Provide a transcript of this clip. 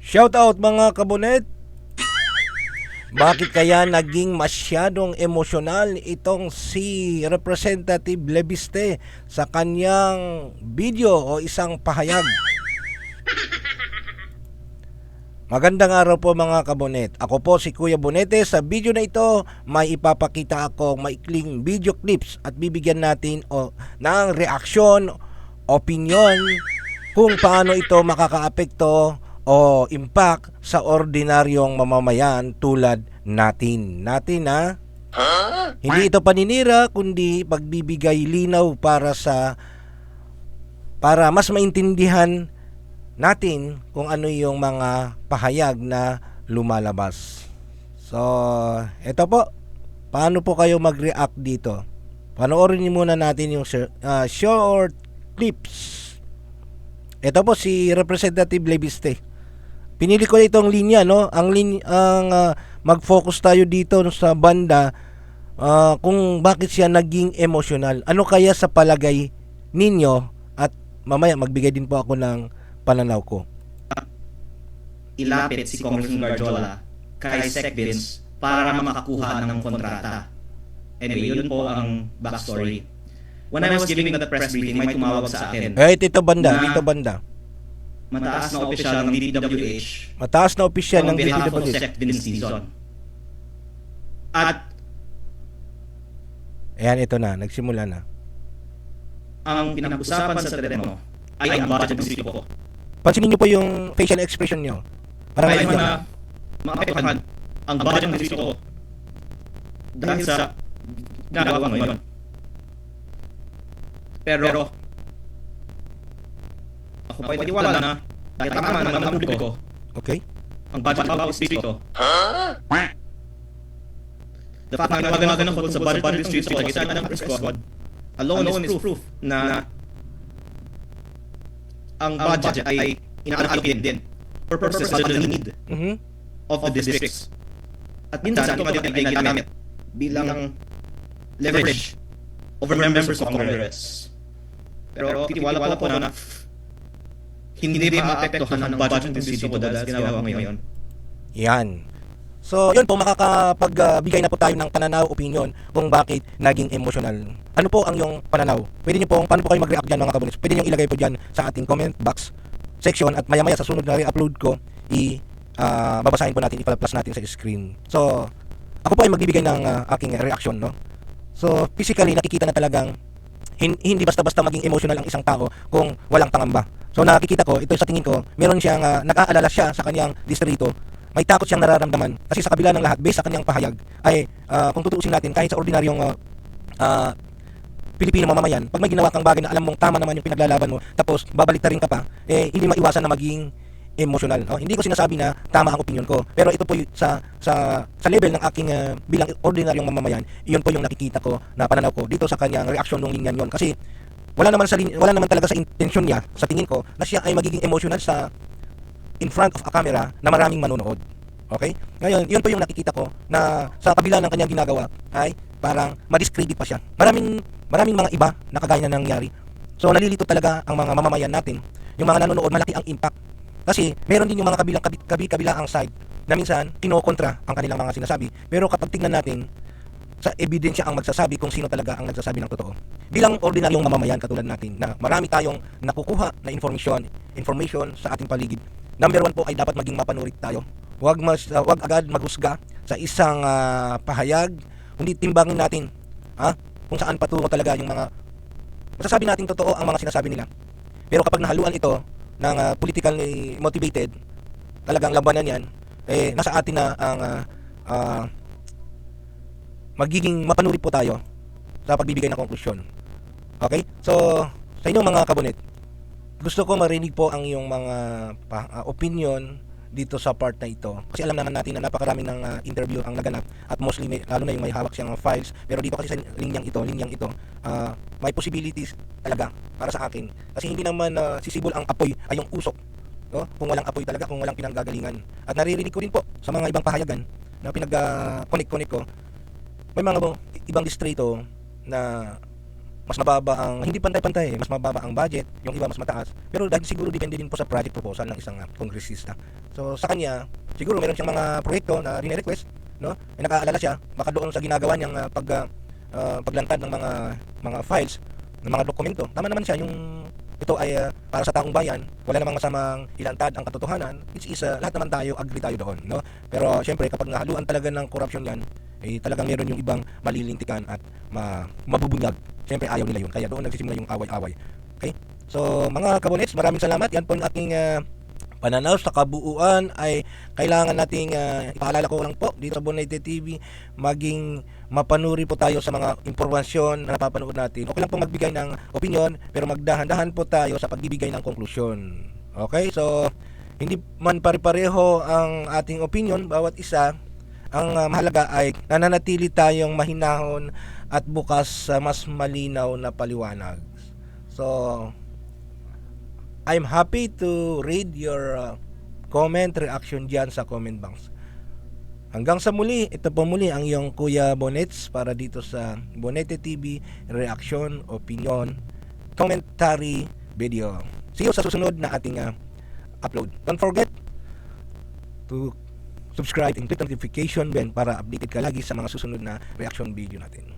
Shoutout mga kabonet! Bakit kaya naging masyadong emosyonal itong si Representative Lebiste sa kanyang video o isang pahayag? Magandang araw po mga kabonet. Ako po si Kuya Bonete. Sa video na ito, may ipapakita ako maikling video clips at bibigyan natin ng reaksyon, opinion, kung paano ito makakaapekto o impact sa ordinaryong mamamayan tulad natin. Hindi ito paninira kundi pagbibigay linaw para mas maintindihan natin kung ano yung mga pahayag na lumalabas. So, ito po. Paano po kayo mag-react dito? Panoorin niyo muna natin yung short clips. Ito po si Representative Lebiste. Pinili ko itong linya, no? Mag-focus tayo dito sa banda kung bakit siya naging emotional. Ano kaya sa palagay ninyo? At mamaya magbigay din po ako ng pananaw ko. Ilapit si Congressman Garjola kay Sec Vince para makakuha ng kontrata. Anyway, yun po ang backstory. When I was giving the press briefing, may tumawag sa akin. Dito banda. Mataas na opisyal ng DPWH. Mataas na opisyal ng DPWH. On behalf of DPWH. Sec Vince Dizon. At Ayan, ito na. Nagsimula na. ang pinag-usapan sa tereno ay ang budget ng city ko. Pansinin niyo po yung facial expression niyo. Parang Kaya naiiyak. na maapektuhan ang budget ng city ko dahil sa ginagawa ngayon. Pero ako pa itiwala na dahil tama naman ang publiko Okay? ang budget ng bawat distrito. The fact na nagagawa ng sa budget ng distrito sa gitna ng press squad alone is proof na ang budget ay ina-allocate din for purposes of the need of the districts. At minsan ito ay ginagamit bilang leverage over members of Congress. Pero titiwala po na hindi maapektuhan ang budget ng city ko dahil ginawa ko ngayon. Yan. So, yun po, makakapagbigay na po tayo ng pananaw, opinion, kung bakit naging emotional. Ano po ang iyong pananaw? Paano po kayo mag-react dyan mga kabunits? Pwede nyo ilagay po dyan sa ating comment box section at maya-maya sa sunod na re-upload ko, babasahin po natin, ipalaplas natin sa screen. So, ako po ay magbibigay ng aking reaction, no? So, physically, nakikita na talagang hindi basta-basta maging emotional ang isang tao kung walang pangamba. So, nakikita ko, ito sa tingin ko, meron siyang, nag-aalala siya sa kanyang distrito. May takot siyang nararamdaman kasi sa kabila ng lahat, based sa kanyang pahayag, ay kung tutuusin natin, kahit sa ordinaryong Pilipino mamamayan, pag may ginawa kang bagay na alam mong tama naman yung pinaglalaban mo, tapos babaliktarin ka pa, hindi maiwasan na maging emotional. Hindi ko sinasabi na tama ang opinion ko, pero ito po sa level ng aking bilang ordinaryong mamamayan, iyon po yung nakikita ko na pananaw ko dito sa kanyang reaction ng linya yon. Kasi wala naman talaga sa intensyon niya, sa tingin ko, na siya ay magiging emotional in front of a camera na maraming manonood. Okay? Ngayon, yun po yung nakikita ko na sa kabila ng kanyang ginagawa ay parang ma-discredit pa siya. Maraming mga iba na kagaya na nangyari. So, nalilito talaga ang mga mamamayan natin. Yung mga nanonood, malaki ang impact. Kasi, meron din yung mga kabilang side na minsan, kinokontra ang kanilang mga sinasabi. Pero kapag tignan natin, sa ebidensya ang magsasabi kung sino talaga ang nagsasabi ng totoo. Bilang ordinaryong mamamayan katulad natin na marami tayong nakukuha na information sa ating paligid. Number 1 po ay dapat maging mapanurit tayo. Huwag agad maghusga sa isang pahayag. Hindi timbangin natin kung saan patungo talaga yung mga masasabi natin totoo ang mga sinasabi nila. Pero kapag nahaluan ito ng politically motivated, talagang labanan yan, nasa atin na ang magiging mapanurit po tayo sa pagbibigay ng konklusyon. Okay? So, sa inyong mga kabonet, gusto ko marinig po ang iyong mga opinion dito sa part na ito. Kasi alam naman natin na napakaraming ng interview ang naganap at mostly lalo na yung may hawak siyang files. Pero dito kasi sa linyang ito, may possibilities talaga para sa akin. Kasi hindi naman sisibol ang apoy ay yung usok. No? Kung walang apoy talaga, kung walang pinanggagalingan. At naririnig ko rin po sa mga ibang pahayagan na pinag-connect ko, may mga ibang distrito na mas mababa ang, hindi pantay-pantay, mas mababa ang budget, yung iba mas mataas. Pero dahil siguro depende din po sa project proposal ng isang kongresista. So sa kanya, siguro meron siyang mga proyekto na rine-request, no? Ay nakaalala siya, baka doon sa ginagawa niyang paglantad ng mga files, ng mga dokumento. Tama naman siya, yung ito ay para sa taong bayan, wala namang masamang ilantad ang katotohanan, which is lahat naman tayo, agree tayo doon, no? Pero syempre kapag nahaluan talaga ng corruption yan, eh talagang meron yung ibang malilintikan at mabubunyag. Siyempre ayaw nila yun, kaya doon nagsisimula yung away-away. Okay? So mga kabonets, maraming salamat. Yan po ang aking pananaw sa kabuuan. Ay kailangan nating ipaalala ko lang po dito sa Bonete TV, maging mapanuri po tayo sa mga impormasyon na napapanood natin. Okay lang po magbigay ng opinion, pero magdahan-dahan po tayo sa pagbibigay ng konklusyon. Okay? So hindi man pare-pareho ang ating opinion, bawat isa. Ang mahalaga ay nananatili tayong mahinahon at bukas sa mas malinaw na paliwanag. So, I'm happy to read your comment, reaction dyan sa comment box. Hanggang sa muli, ito po muli ang iyong Kuya Bonets para dito sa Bonete TV, reaction, opinion, commentary video. See you sa susunod na ating upload. Don't forget to subscribe and click notification bell para updated ka lagi sa mga susunod na reaction video natin.